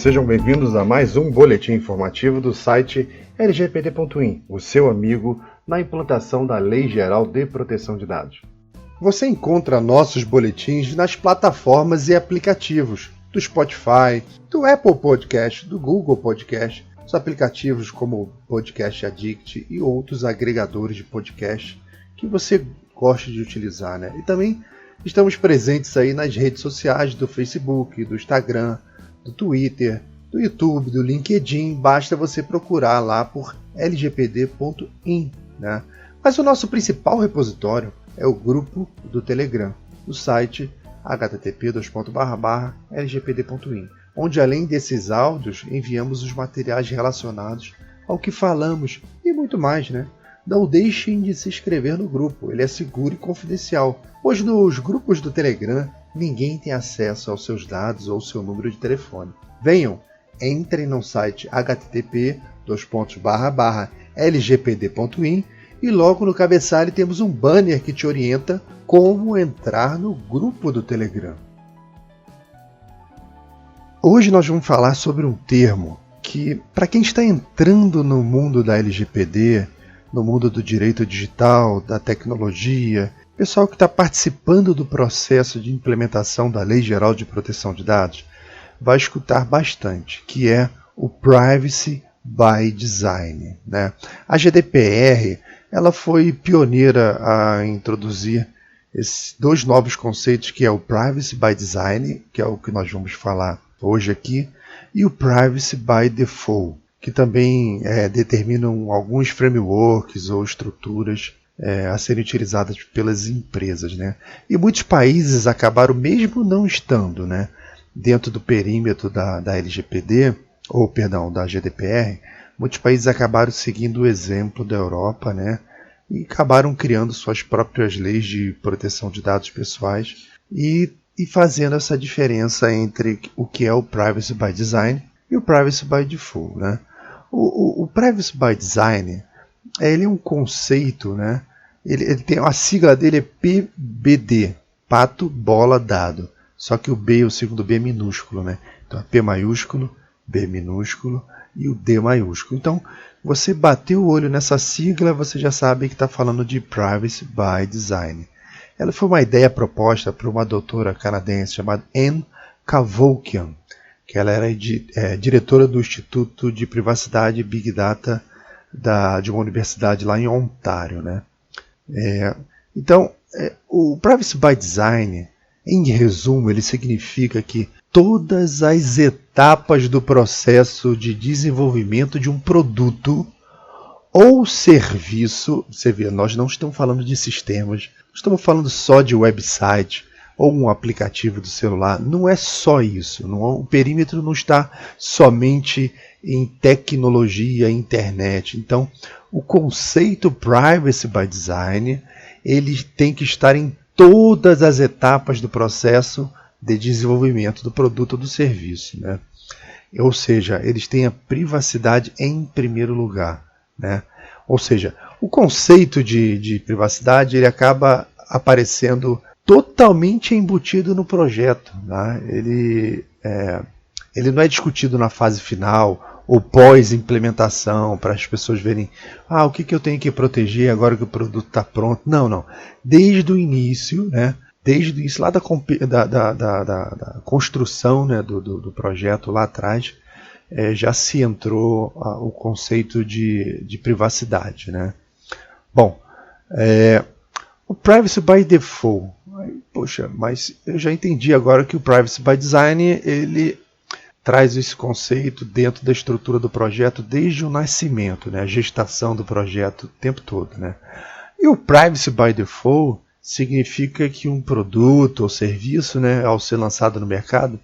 Sejam bem-vindos a mais um boletim informativo do site lgpd.in, o seu amigo na implantação da Lei Geral de Proteção de Dados. Você encontra nossos boletins nas plataformas e aplicativos do Spotify, do Apple Podcast, do Google Podcast, os aplicativos como o Podcast Addict e outros agregadores de podcast que você gosta de utilizar, né? E também estamos presentes aí nas redes sociais do Facebook, do Instagram, do Twitter, do YouTube, do LinkedIn. Basta você procurar lá por lgpd.in, né? Mas o nosso principal repositório é o grupo do Telegram, no site http://lgpd.in, onde além desses áudios enviamos os materiais relacionados ao que falamos e muito mais, né? Não deixem de se inscrever no grupo, ele é seguro e confidencial, pois nos grupos do Telegram ninguém tem acesso aos seus dados ou seu número de telefone. Venham, entrem no site http://lgpd.in e logo no cabeçalho temos um banner que te orienta como entrar no grupo do Telegram. Hoje nós vamos falar sobre um termo que, para quem está entrando no mundo da LGPD, no mundo do direito digital, da tecnologia, pessoal que está participando do processo de implementação da Lei Geral de Proteção de Dados, vai escutar bastante, que é o Privacy by Design, né? A GDPR ela foi pioneira a introduzir esses dois novos conceitos, que é o Privacy by Design, que é o que nós vamos falar hoje aqui, e o Privacy by Default, que também determinam alguns frameworks ou estruturas a serem utilizadas pelas empresas, né? E muitos países acabaram, mesmo não estando, né, dentro do perímetro da LGPD, ou perdão, da GDPR, muitos países acabaram seguindo o exemplo da Europa, né, e acabaram criando suas próprias leis de proteção de dados pessoais e fazendo essa diferença entre o que é o Privacy by Design e o Privacy by Default, né? O Privacy by Design ele é um conceito, né? Ele tem a sigla dele é PBD, pato, bola, dado. Só que o B, o segundo B é minúsculo, né? Então é P maiúsculo, B minúsculo e o D maiúsculo. Então, você bateu o olho nessa sigla, você já sabe que está falando de Privacy by Design. Ela foi uma ideia proposta por uma doutora canadense chamada Anne Cavoukian, que ela era diretora do Instituto de Privacidade e Big Data de uma universidade lá em Ontário, né? O Privacy by Design, em resumo, ele significa que todas as etapas do processo de desenvolvimento de um produto ou serviço, você vê, nós não estamos falando de sistemas, estamos falando só de website ou um aplicativo do celular, não é só isso, o perímetro não está somente em tecnologia, internet. Então, o conceito Privacy by Design, ele tem que estar em todas as etapas do processo de desenvolvimento do produto ou do serviço, né? Ou seja, eles têm a privacidade em primeiro lugar, né? Ou seja, o conceito de privacidade ele acaba aparecendo totalmente embutido no projeto, né? Ele não é discutido na fase final ou pós-implementação, para as pessoas verem o que eu tenho que proteger agora que o produto está pronto. Não. Desde o início, né? Desde o início lá da construção, né, do projeto lá atrás, já se entrou o conceito de privacidade, né? Bom, o Privacy by Default. Poxa, mas eu já entendi agora que o Privacy by Design ele traz esse conceito dentro da estrutura do projeto desde o nascimento, né, a gestação do projeto o tempo todo, né? E o Privacy by Default significa que um produto ou serviço, né, ao ser lançado no mercado,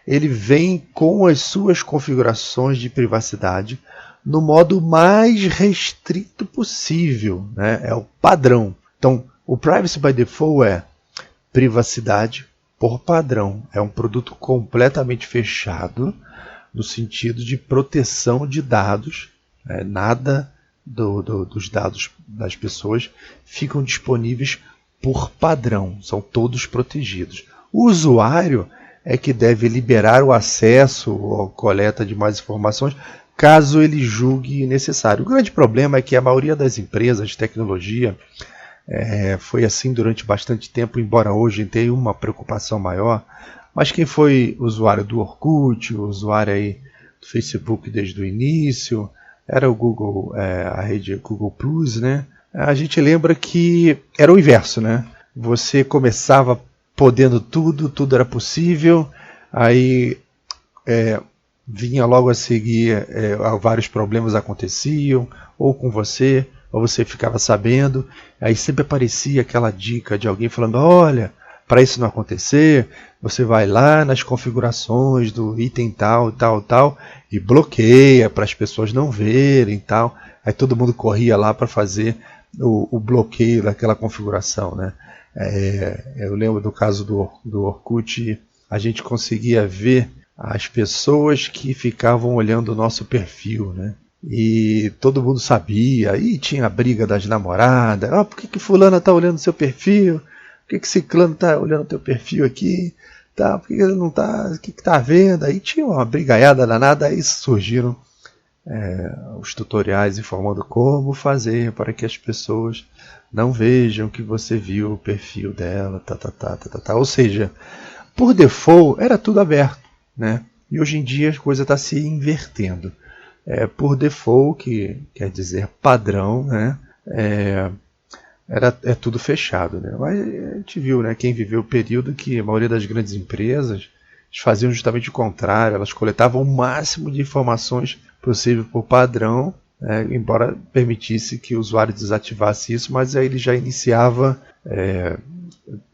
ele vem com as suas configurações de privacidade no modo mais restrito possível, né? É o padrão. Então, o Privacy by Default é privacidade por padrão. É um produto completamente fechado no sentido de proteção de dados. Nada dos dados das pessoas ficam disponíveis por padrão. São todos protegidos. O usuário é que deve liberar o acesso ou coleta de mais informações, caso ele julgue necessário. O grande problema é que a maioria das empresas de tecnologia foi assim durante bastante tempo, embora hoje tenha uma preocupação maior. Mas quem foi usuário do Orkut, usuário aí do Facebook desde o início, era o Google, a rede Google Plus, né? A gente lembra que era o inverso, né? Você começava podendo tudo era possível, aí vinha logo a seguir, vários problemas aconteciam, ou com você, ou você ficava sabendo, aí sempre aparecia aquela dica de alguém falando, olha, para isso não acontecer, você vai lá nas configurações do item tal, e bloqueia para as pessoas não verem tal. Aí todo mundo corria lá para fazer o bloqueio daquela configuração, né? Eu lembro do caso do Orkut, a gente conseguia ver as pessoas que ficavam olhando o nosso perfil, né? E todo mundo sabia, e tinha a briga das namoradas, por que fulana está olhando seu perfil? Por que ciclano está olhando teu perfil aqui? Tá, por que ele não está? O que está vendo? Aí tinha uma brigaiada danada, aí surgiram os tutoriais informando como fazer para que as pessoas não vejam que você viu o perfil dela, Ou seja, por default era tudo aberto, né? E hoje em dia a coisa está se invertendo. Por default, que quer dizer padrão, né? É tudo fechado, né? Mas a gente viu, né, quem viveu o período que a maioria das grandes empresas faziam justamente o contrário, elas coletavam o máximo de informações possível por padrão, né, embora permitisse que o usuário desativasse isso, mas aí ele já iniciava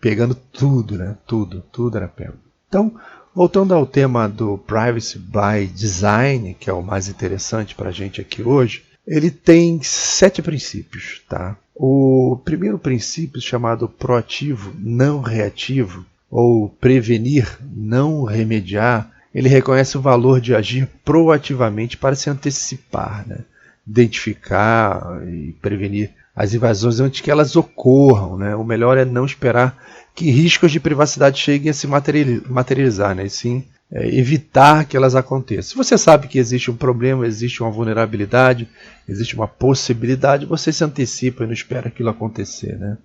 pegando tudo, né? Tudo era pego. Então, voltando ao tema do Privacy by Design, que é o mais interessante para a gente aqui hoje, ele tem 7 princípios, tá? O primeiro princípio, chamado proativo, não reativo, ou prevenir, não remediar, ele reconhece o valor de agir proativamente para se antecipar, né? Identificar e prevenir as invasões antes que elas ocorram, né? O melhor é não esperar que riscos de privacidade cheguem a se materializar, né? E sim evitar que elas aconteçam. Se você sabe que existe um problema, existe uma vulnerabilidade, existe uma possibilidade, você se antecipa e não espera aquilo acontecer, né?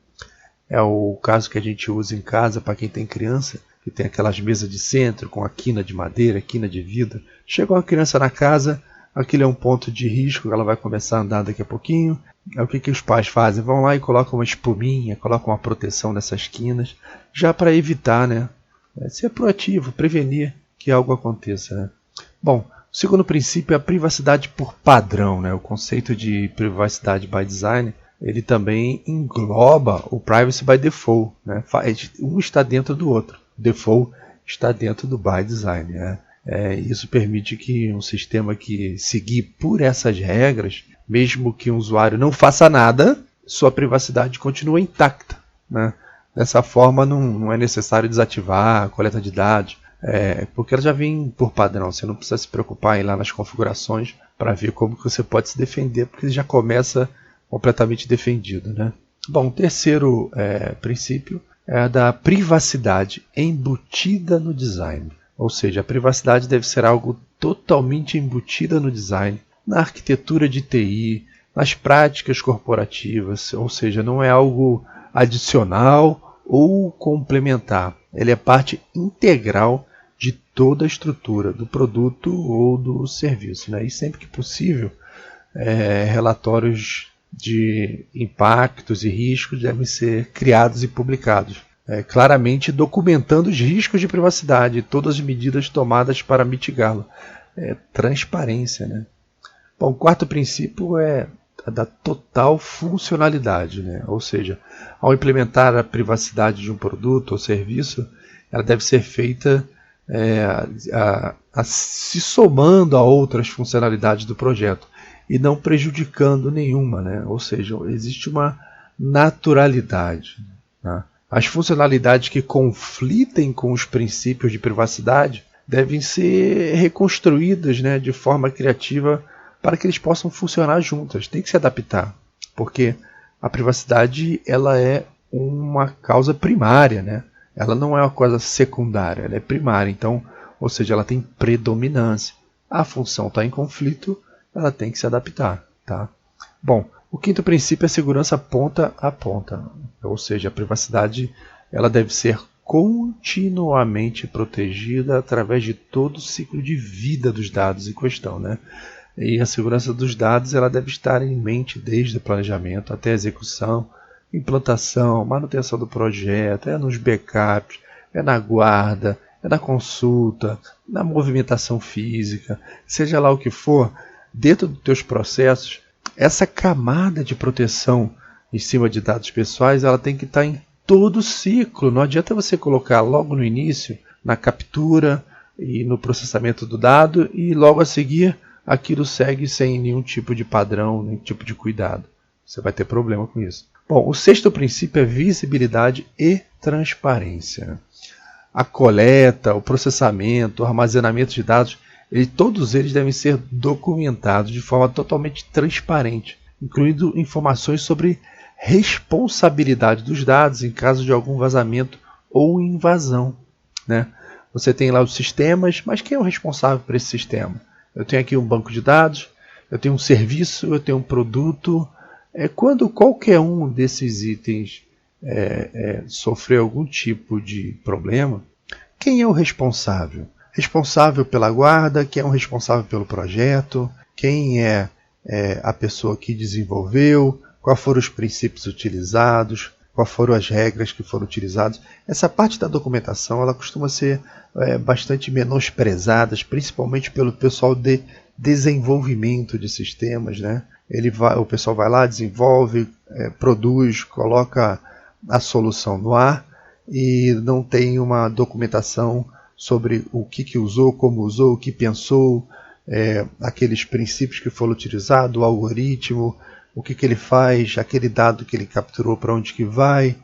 É o caso que a gente usa em casa para quem tem criança, que tem aquelas mesas de centro com a quina de madeira, quina de vidro. Chega uma criança na casa, aquilo é um ponto de risco, ela vai começar a andar daqui a pouquinho. O que os pais fazem? Vão lá e colocam uma espuminha, colocam uma proteção nessas quinas, já para evitar, né? Ser proativo, prevenir que algo aconteça, né? Bom, o segundo princípio é a privacidade por padrão, né? O conceito de privacidade by design, ele também engloba o privacy by default, né? Um está dentro do outro. Default está dentro do by design, né? Isso permite que um sistema que seguir por essas regras, mesmo que um usuário não faça nada, sua privacidade continua intacta, né? Dessa forma não é necessário desativar a coleta de dados, porque ela já vem por padrão, você não precisa se preocupar em ir lá nas configurações para ver como que você pode se defender, porque já começa completamente defendido, né? Bom, o terceiro princípio é a da privacidade embutida no design. Ou seja, a privacidade deve ser algo totalmente embutida no design, na arquitetura de TI, nas práticas corporativas, ou seja, não é algo adicional ou complementar. Ele é parte integral de toda a estrutura do produto ou do serviço, né? E sempre que possível, relatórios de impactos e riscos devem ser criados e publicados, claramente documentando os riscos de privacidade e todas as medidas tomadas para mitigá-lo. Transparência, né? Bom, o quarto princípio é a da total funcionalidade, né? Ou seja, ao implementar a privacidade de um produto ou serviço, ela deve ser feita se somando a outras funcionalidades do projeto e não prejudicando nenhuma, né? Ou seja, existe uma naturalidade, né? As funcionalidades que conflitem com os princípios de privacidade devem ser reconstruídas, né, de forma criativa para que eles possam funcionar juntas. Tem que se adaptar, porque a privacidade ela é uma causa primária, né? ela não é uma coisa secundária, ela é primária, então, ou seja, ela tem predominância. A função está em conflito, ela tem que se adaptar. Tá? Bom, o quinto princípio é a segurança ponta a ponta, ou seja, a privacidade ela deve ser continuamente protegida através de todo o ciclo de vida dos dados em questão, né? E a segurança dos dados ela deve estar em mente desde o planejamento até a execução, implantação, manutenção do projeto, é nos backups, é na guarda, é na consulta, na movimentação física, seja lá o que for, dentro dos teus processos, essa camada de proteção em cima de dados pessoais ela tem que estar em todo o ciclo. Não adianta você colocar logo no início, na captura e no processamento do dado, e logo a seguir aquilo segue sem nenhum tipo de padrão, nenhum tipo de cuidado. Você vai ter problema com isso. Bom, o sexto princípio é visibilidade e transparência. A coleta, o processamento, o armazenamento de dados, todos eles devem ser documentados de forma totalmente transparente, incluindo informações sobre responsabilidade dos dados em caso de algum vazamento ou invasão, né? Você tem lá os sistemas, mas quem é o responsável por esse sistema? Eu tenho aqui um banco de dados, eu tenho um serviço, eu tenho um produto. Quando qualquer um desses itens sofrer algum tipo de problema, quem é o responsável? Responsável pela guarda, quem é o responsável pelo projeto, quem é a pessoa que desenvolveu, quais foram os princípios utilizados, quais foram as regras que foram utilizadas. Essa parte da documentação ela costuma ser bastante menosprezada, principalmente pelo pessoal de desenvolvimento de sistemas, né? O pessoal vai lá, desenvolve, produz, coloca a solução no ar e não tem uma documentação sobre o que usou, como usou, o que pensou, aqueles princípios que foram utilizados, o algoritmo, o que ele faz, aquele dado que ele capturou, para onde que vai,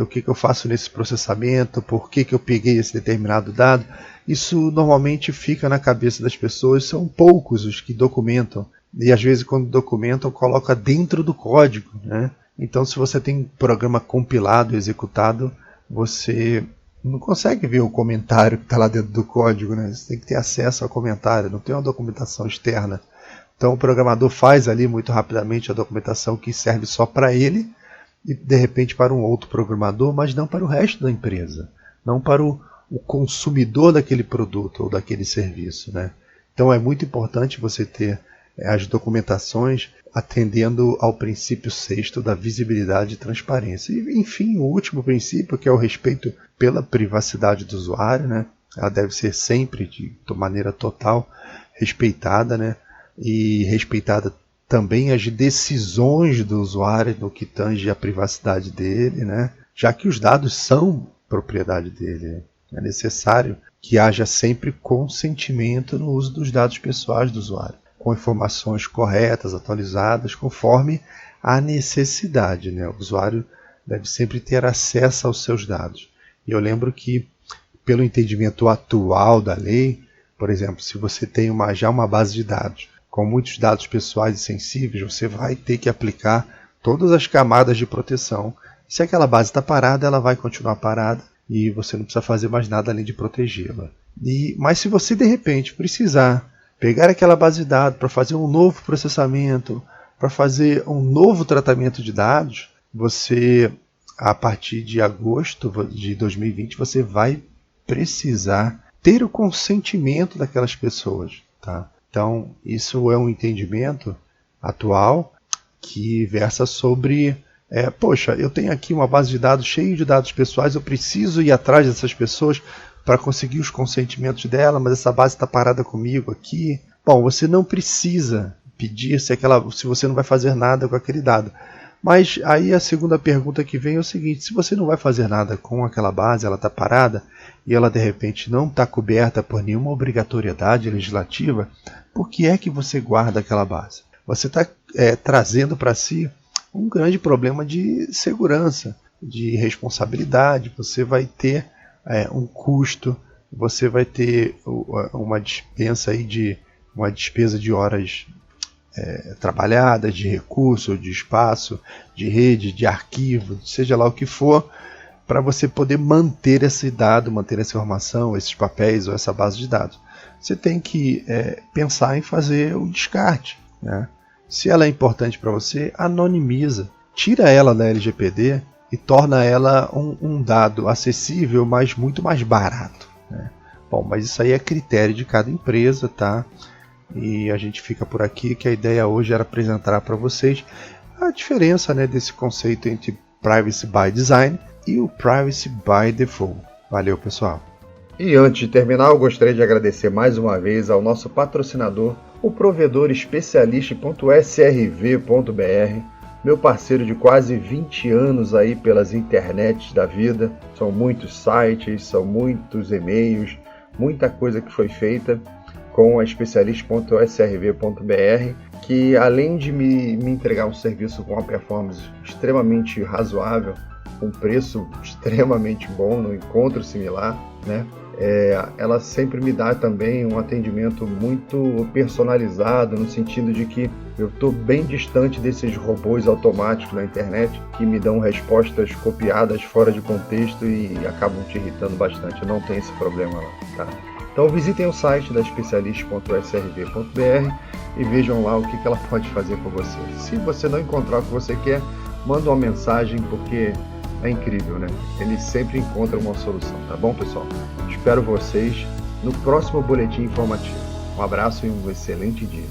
o que eu faço nesse processamento, por que eu peguei esse determinado dado. Isso normalmente fica na cabeça das pessoas, são poucos os que documentam. E às vezes quando documentam, coloca dentro do código, né? Então se você tem um programa compilado, executado, você não consegue ver o comentário que está lá dentro do código, né? Você tem que ter acesso ao comentário, não tem uma documentação externa. Então o programador faz ali muito rapidamente a documentação que serve só para ele e de repente para um outro programador, mas não para o resto da empresa, não para o consumidor daquele produto ou daquele serviço, né? Então é muito importante você ter as documentações atendendo ao princípio sexto da visibilidade e transparência. E, enfim, o último princípio, que é o respeito pela privacidade do usuário, né? Ela deve ser sempre de maneira total respeitada, né? E respeitada também as decisões do usuário no que tange a privacidade dele, né? Já que os dados são propriedade dele. É necessário que haja sempre consentimento no uso dos dados pessoais do usuário, com informações corretas, atualizadas, conforme a necessidade, né? O usuário deve sempre ter acesso aos seus dados. E eu lembro que, pelo entendimento atual da lei, por exemplo, se você tem já uma base de dados com muitos dados pessoais e sensíveis, você vai ter que aplicar todas as camadas de proteção. Se aquela base está parada, ela vai continuar parada e você não precisa fazer mais nada além de protegê-la. Mas se você de repente precisar pegar aquela base de dados para fazer um novo processamento, para fazer um novo tratamento de dados, você, a partir de agosto de 2020, você vai precisar ter o consentimento daquelas pessoas, tá? Então, isso é um entendimento atual que versa sobre, poxa, eu tenho aqui uma base de dados cheia de dados pessoais, eu preciso ir atrás dessas pessoas para conseguir os consentimentos dela, mas essa base está parada comigo aqui. Bom, você não precisa pedir se você não vai fazer nada com aquele dado. Mas aí a segunda pergunta que vem é o seguinte: se você não vai fazer nada com aquela base, ela está parada, e ela de repente não está coberta por nenhuma obrigatoriedade legislativa, por que é que você guarda aquela base? Você está trazendo para si um grande problema de segurança, de responsabilidade. Você vai ter um custo, você vai ter uma despesa de horas trabalhadas, de recurso, de espaço, de rede, de arquivo, seja lá o que for, para você poder manter esse dado, manter essa informação, esses papéis ou essa base de dados. Você tem que pensar em fazer o descarte, né? Se ela é importante para você, anonimiza, tira ela da LGPD e torna ela um dado acessível, mas muito mais barato, né? Bom, mas isso aí é critério de cada empresa, tá? E a gente fica por aqui, que a ideia hoje era apresentar para vocês a diferença, né, desse conceito entre Privacy by Design e o Privacy by Default. Valeu, pessoal! E antes de terminar, eu gostaria de agradecer mais uma vez ao nosso patrocinador, o provedor especialista.srv.br, meu parceiro de quase 20 anos aí pelas internets da vida. São muitos sites, são muitos e-mails, muita coisa que foi feita com a especialista.srv.br, que além de me entregar um serviço com uma performance extremamente razoável, um preço extremamente bom, não encontro similar, né? Ela sempre me dá também um atendimento muito personalizado, no sentido de que eu estou bem distante desses robôs automáticos na internet que me dão respostas copiadas fora de contexto e acabam te irritando bastante. Eu não tenho esse problema lá, tá? Então visitem o site da especialista.srv.br e vejam lá o que ela pode fazer por você. Se você não encontrar o que você quer, manda uma mensagem, porque é incrível, né? Eles sempre encontram uma solução, tá bom, pessoal? Espero vocês no próximo boletim informativo. Um abraço e um excelente dia.